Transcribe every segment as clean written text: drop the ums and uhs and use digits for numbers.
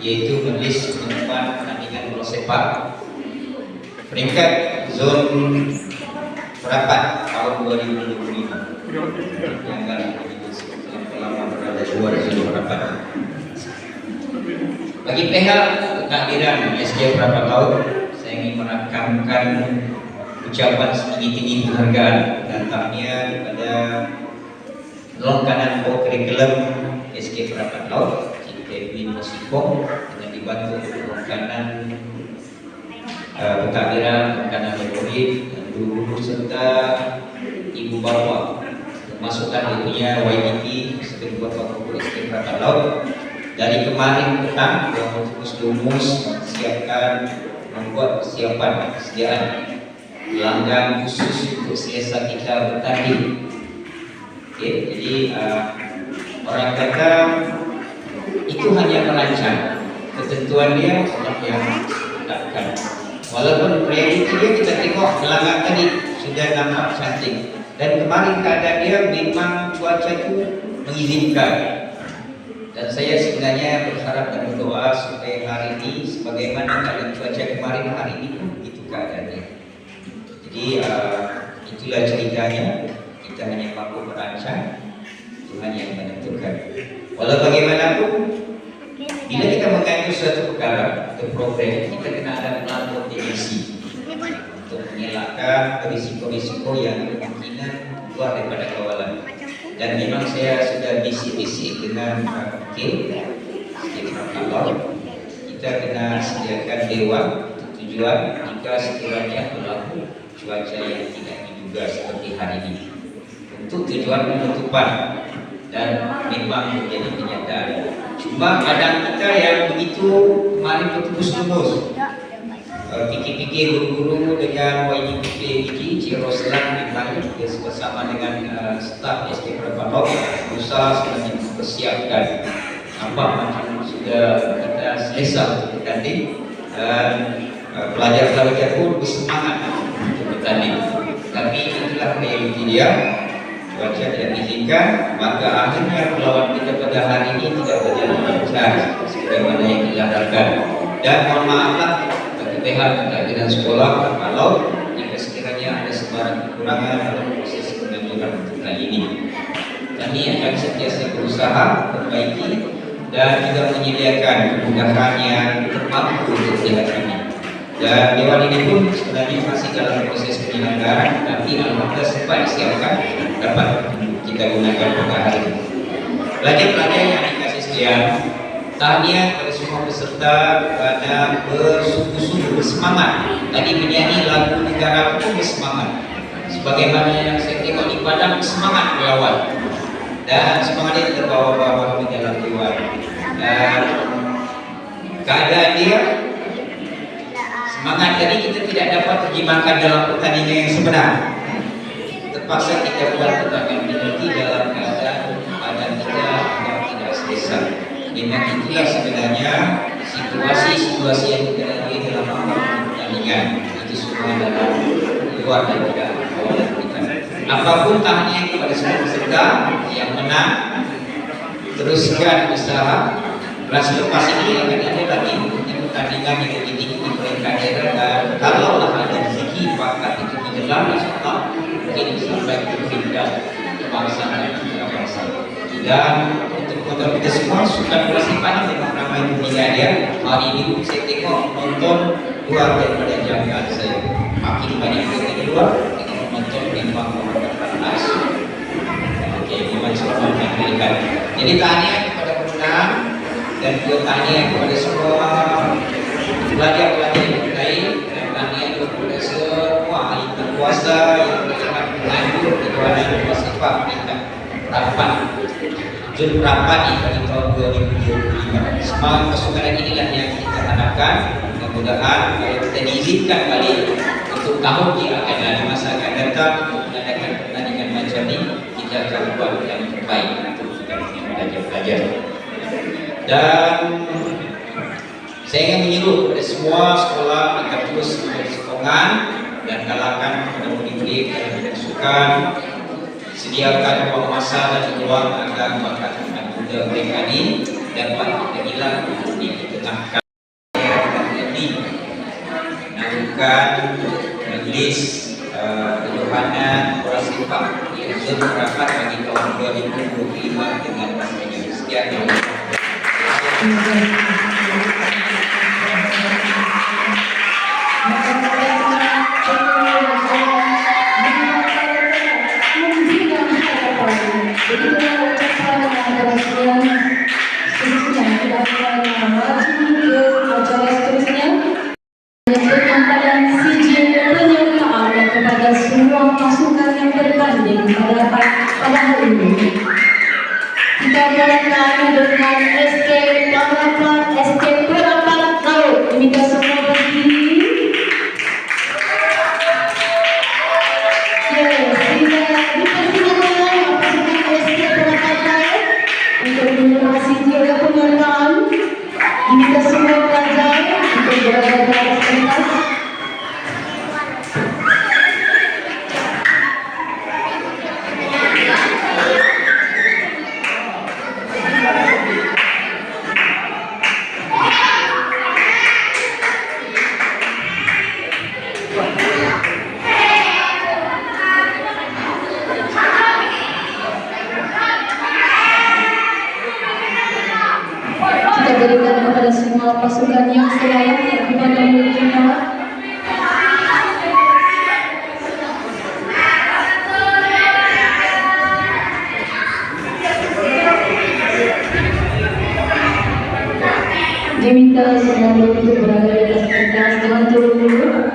yaitu Majlis Penyelenggaraan Pertandingan Bola Sepak peringkat zon Perapat tahun 2025 yang lama berada di luar zon Perapat. Bagi pihak kehadiran SK Perapat Laut, saya ingin merakamkan ucapan setinggi-tinggi penghargaan dan tahniah kepada Kanan Co-Curriculum SK Perapat Laut, Kevin Mosiko, dengan dibantu kanan pentadbiran, kanan laboratori, guru serta ibu bapa, termasukkan tentunya YDP sebagai Bapak Guru SK Perapat Laut. Dari kemarin petang, yang terus membuat persiapan persediaan gelanggang khusus untuk selesa kita bertanding. Jadi orang kata itu hanya merancang, ketentuan dia Allah yang tetapkan. Walaupun realiti dia kita tengok gelanggang tadi sudah nampak cantik, dan kemarin keadaan dia memang cuaca itu mengizinkan. Dan saya sebenarnya berharap dan berdoa supaya hari ini sebagaimana keadaan cuaca kemarin, hari ini pun begitu keadaannya. Jadi itulah ceritanya. Kita hanya mampu merancang, Tuhan yang menentukan. Walau bagaimanapun, bila kita mengatur suatu perkara atau program, kita kena ada plan kontingensi untuk mengelakkan risiko-risiko yang kemungkinan keluar daripada kawalan. Dan memang saya sudah bisik-bisik dengan kalau kita kena sediakan dewan tujuan jika sekiranya berlaku cuaca yang tidak diduga seperti hari ini, untuk tujuan penutupan, dan memang menjadi kenyataan. Cuma kadang kita yang begitu kemarin bertubus-tubus fikir-fikir guru-guru dengan YDP Cik Roslan memang bersama dengan staf SK Perapat Laut berusaha sebenarnya mempersiapkan nampak macam sudah kita selesa untuk bertanding, dan pelajar-pelajar pun bersemangat untuk bertanding. Tapi itulah realiti dia, cuaca tidak diizinkan, maka akhirnya perlawanan kita pada hari ini tidak berjalan lancar sebagaimana yang diharapkan. Dan mohon maaflah pihak kehadiran sekolah Perapat Laut jika sekiranya ada sebarang kekurangan dalam proses pengajuan untuk kali ini. Kami akan sentiasa berusaha perbaiki dan juga menyediakan kemudahan yang terpadu untuk pihak kami. Dan dewan ini pun sebenarnya masih dalam proses penyelenggaraan, tapi alhamdulillah sempat disiapkan dapat kita gunakan pada hari ini. Pelajar-pelajar yang dikasih sekian, tahniah kepada semua peserta pada bersungguh-sungguh bersemangat. Tadi menyanyi lagu negara pun bersemangat. Sebagaimana yang saya tengok di Padang, bersemangat melawan. Dan semangat dia terbawa-bawa di dalam dewan. Dan keadaan dia, semangat tadi kita tidak dapat terjemahkan dalam pertandingan yang sebenar. Terpaksa kita buat tegangan diri dalam keadaan badan kita yang tidak selesa. Memang itulah sebenarnya situasi-situasi yang kita lalui dalam pertandingan. Itu semua dalam luar daripada kawalan kita. Apapun tahniah kepada semua peserta yang menang, teruskan usaha. Kelas lepas ini akan ada lagi pertandingan yang lebih tinggi di peringkat daerah, dan kalau ada rezeki bakat itu digelar, insyaallah mungkin sampai ke peringkat kebangsaan dan bangsa. Dan untuk kita semua sukan bola sepak memang ramai peminat dia. Hari ini pun saya tengok menonton luar daripada jangkaan saya. Makin banyak di luar, tengok menonton memang panas. Okey, memang semua memberikan. Jadi tahniah kepada pemenang dan juga tahniah kepada semua pelajar-pelajar yang baik, dan tahniah kepada semua ahli berkuasa yang telah mengatur kejuaraan bola sepak tingkat Perapat. Jun Perapat di tahun 2025. Semangat kesukaran inilah yang kita harapkan. Mudah-mudahan kalau kita diizinkan balik untuk tahun yang akan datang, masa akan datang, mengadakan pertandingan macam ini, kita akan buat yang terbaik untuk kita punya pelajar-pelajar. Dan saya ingin menyuruh kepada semua sekolah agar terus memberi sokongan dan galakkan kepada murid-murid yang bersukan, sediakan ruang masa dan ruang agar bakat anak muda mereka ini dapat kita hilang di tengah daerah ini. Melakukan majlis ketuhanan Rasifah yang rapat bagi tahun 2025 dengan masanya. Sekian. Semua pasukan yang bertanding pada hari ini kita mulai dengan SK Perapat, SK Perapat Laut. Diminta semua berdiri. Dipersilakan pasukan SK Perapat Laut untuk menyerahkan oleh penyertaan. Diminta semua pelajar untuk berada di atas pentas. Kita berikan kepada semua pasukan yang selayaknya kepada mulut kita. Diminta semua untuk berada di atas pentas dengan turun dulu.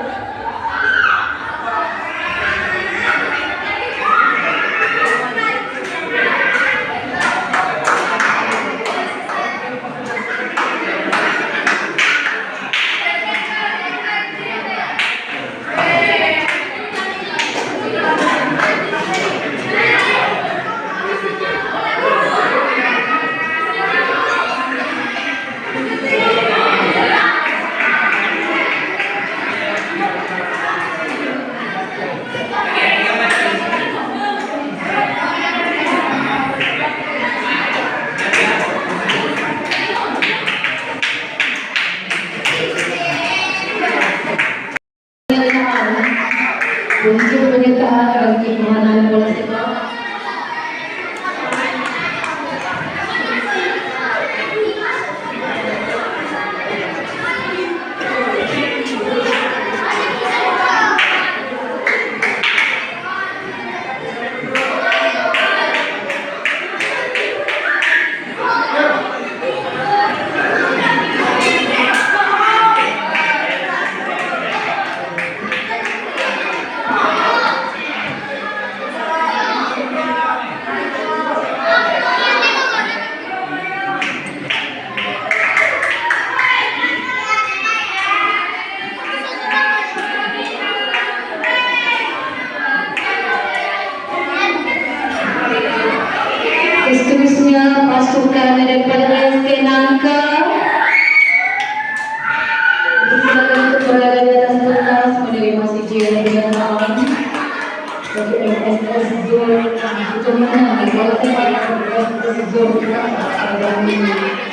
Untuk penyertaan bagi permainan bola sepak. Seterusnya pasukan daripada SK Nangka bersilakan untuk berada di atas pentas menerima sijil dengan tangan bagi MSS Zul untuk menang bola sepak MSS Zul pada ini.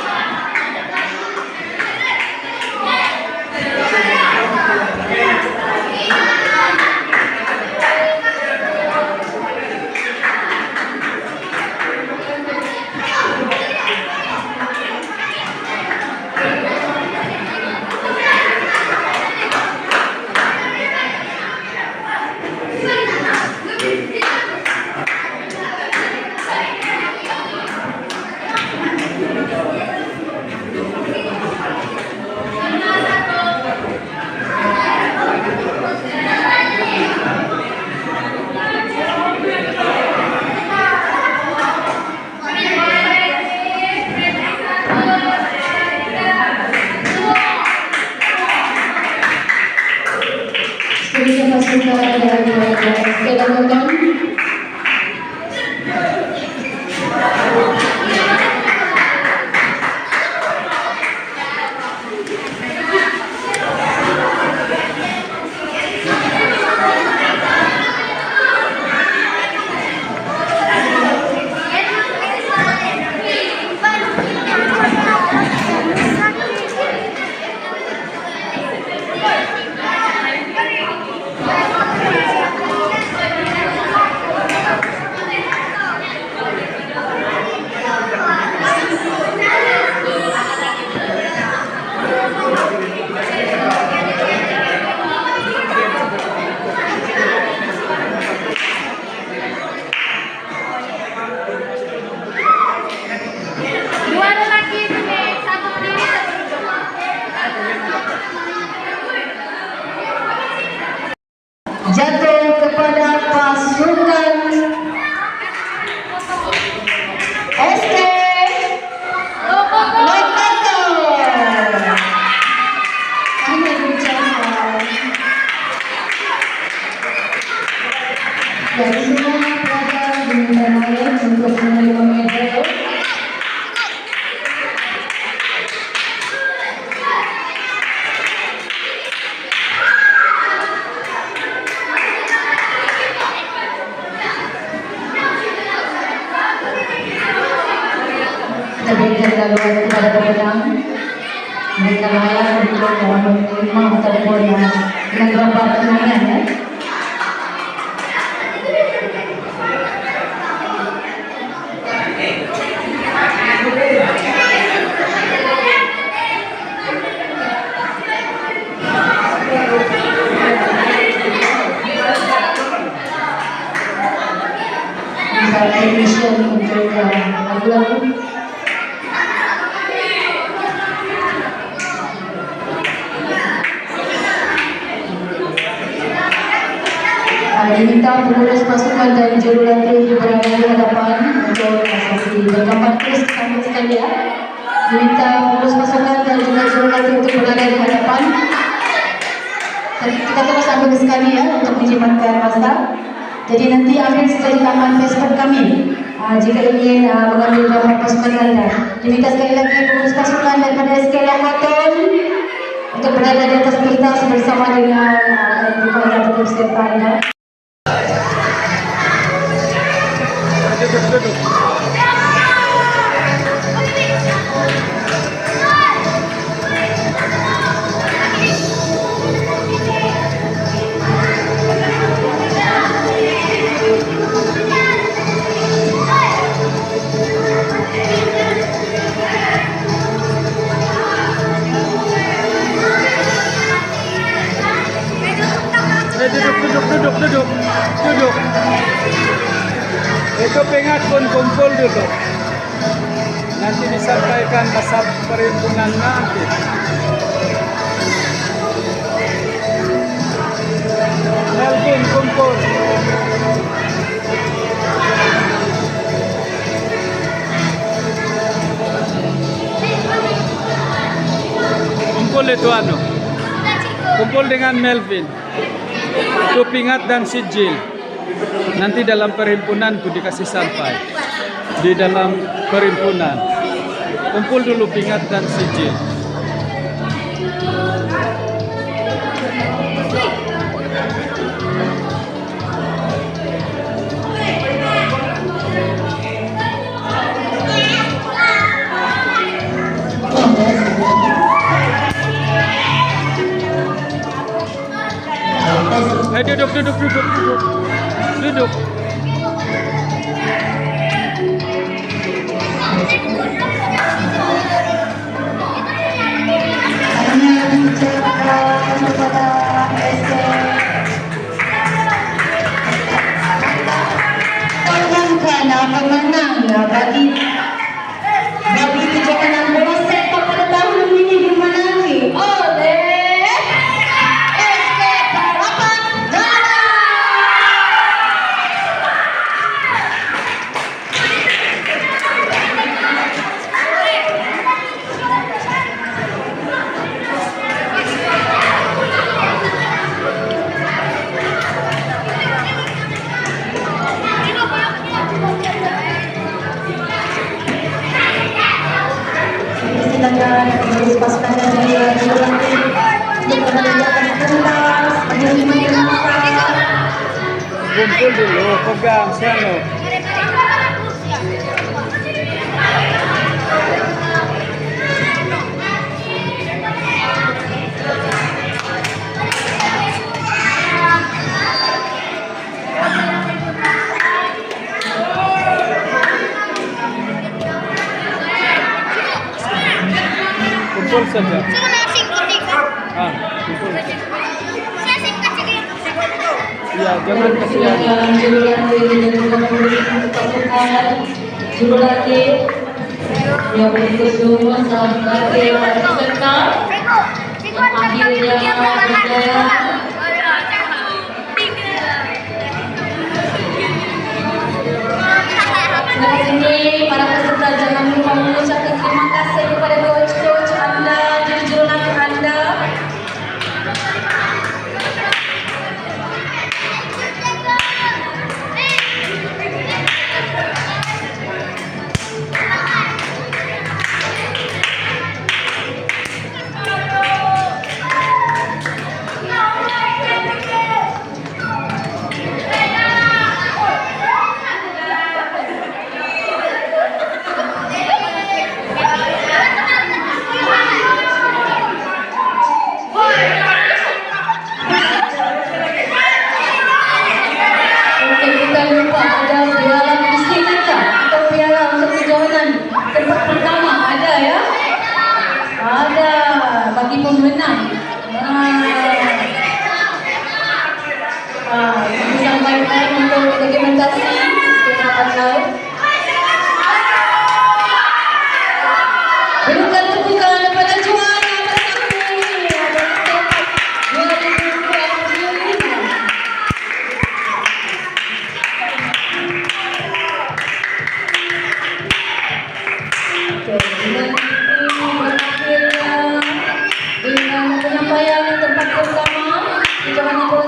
dalawa kepada pemenang. Mereka layak untuk menerima telepon dengan beberapa pertanyaan ya. Technician untuk lagu-lagu. Diminta pengurus pasukan dan jurulatih berada di hadapan untuk sesi bergambar terus sampai sekalian. Diminta pengurus pasukan dan juga jurulatih untuk berada di hadapan. Kita terus ambil sekali ya untuk menjimatkan masa. Jadi nanti akhir sekali laman Facebook kami. Jika ingin mengambil gambar pasukan anda, diminta sekali lagi pengurus pasukan daripada SK Langkaton untuk berada di atas kertas bersama dengan kepala peserta anda. Duduk. Duduk. Itu pengat pun kumpul dulu. Nanti disampaikan masa perhimpunan nanti. Melvin kumpul. Kumpul itu anu. Kumpul dengan Melvin. Itu pingat dan sijil. Nanti dalam perhimpunan itu dikasih sampai. Di dalam perhimpunan. Kumpul dulu pingat dan sijil. Duduk. Pemenang bagi kejohanan bola sepak pada tahun ini dimenangi oleh SK Harapan Dana. Silakan pengurus pasukan dan juga jurulatih untuk berada di atas kertas menerima masa. Kumpul dulu, pegang sana. Kumpul saja. Kumpul. Ya, jangan kasihan. Silakan jurulatih dan juga pengurus pasukan jurulatih yang berkesumun sampai pada peserta akhirnya berjaya. Dari sini para peserta jangan lupa mengucapkan terima kasih kepada coach anda, jurulatih anda. yang tempat pertama, jangan lupa